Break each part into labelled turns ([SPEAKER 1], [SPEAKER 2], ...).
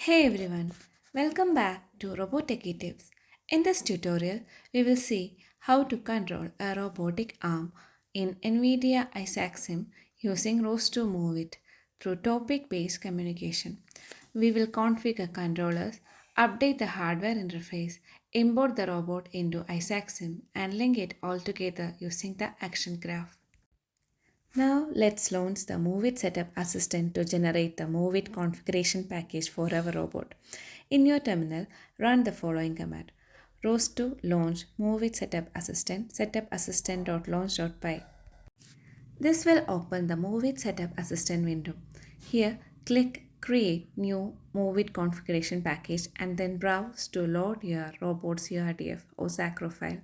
[SPEAKER 1] Hey everyone, welcome back to Robotic Tips. In this tutorial, we will see how to control a robotic arm in NVIDIA isaacsim using ROS2 Moveit through topic-based communication. We will configure controllers, update the hardware interface, import the robot into isaacsim, and link it all together using the action graph. Now let's launch the Moveit Setup Assistant to generate the Moveit configuration package for our robot. In your terminal, run the following command: ROS2 launch Moveit Setup Assistant setupassistant.launch.py. This will open the Moveit Setup Assistant window. Here, click Create New Moveit Configuration Package and then browse to load your robot's URDF or sacro file.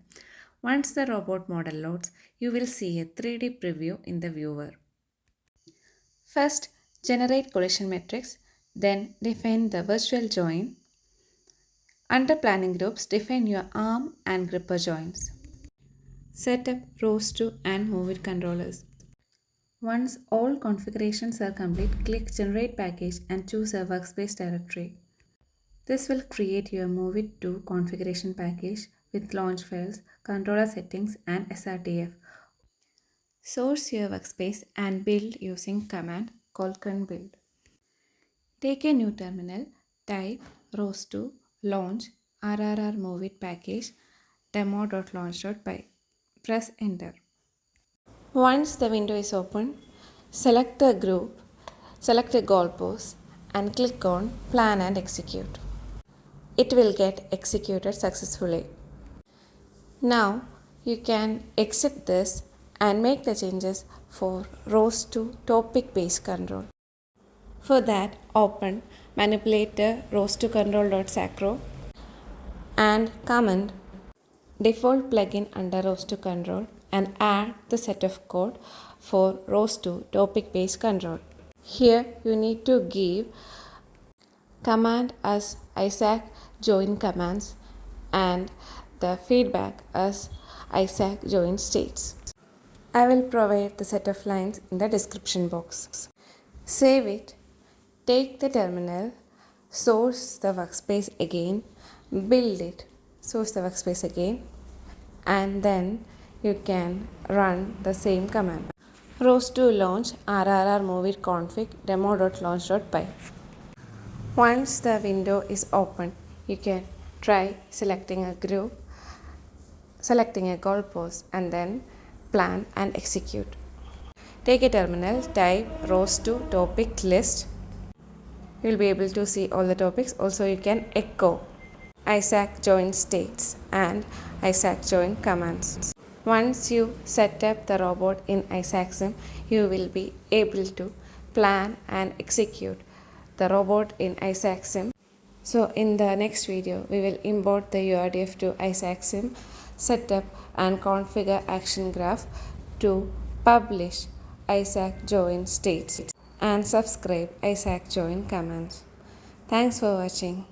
[SPEAKER 1] Once the robot model loads, you will see a 3D preview in the viewer. First, generate collision matrix, then define the virtual join. Under planning groups, define your arm and gripper joints. Set up ROS2 and Moveit controllers. Once all configurations are complete, click Generate Package and choose a workspace directory. This will create your Moveit 2 configuration package with launch files, controller settings, and SRTF. Source your workspace and build using command build. Take a new terminal, type ROS2 launch ros-humble-moveit package demo.launch.py. Press enter. Once the window is open, select the group, select a goalpost and click on Plan and Execute. It will get executed successfully. Now you can exit this and make the changes for ROS2 topic-based control. For that, open manipulator ros2 control.sacro and comment default plugin under ROS2 control and add the set of code for ROS2 topic-based control. Here you need to give command as isaac join commands and the feedback as isaac join states. I will provide the set of lines in the description box. Save it, take the terminal, source the workspace again, build it, source the workspace again, and then you can run the same command. ROS2 launch ros-humble-moveit config demo.launch.py. Once the window is open, you can try selecting a group, selecting a goalpost, and then plan and execute. Take a terminal, type ROS2 topic list. You will be able to see all the topics. Also, you can echo isaac join states and isaac join commands. Once you set up the robot in isaacsim, you will be able to plan and execute the robot in isaacsim. So in the next video, we will import the URDF to isaacsim, set up and configure action graph to publish isaac join states and subscribe isaac join commands. Thanks for watching.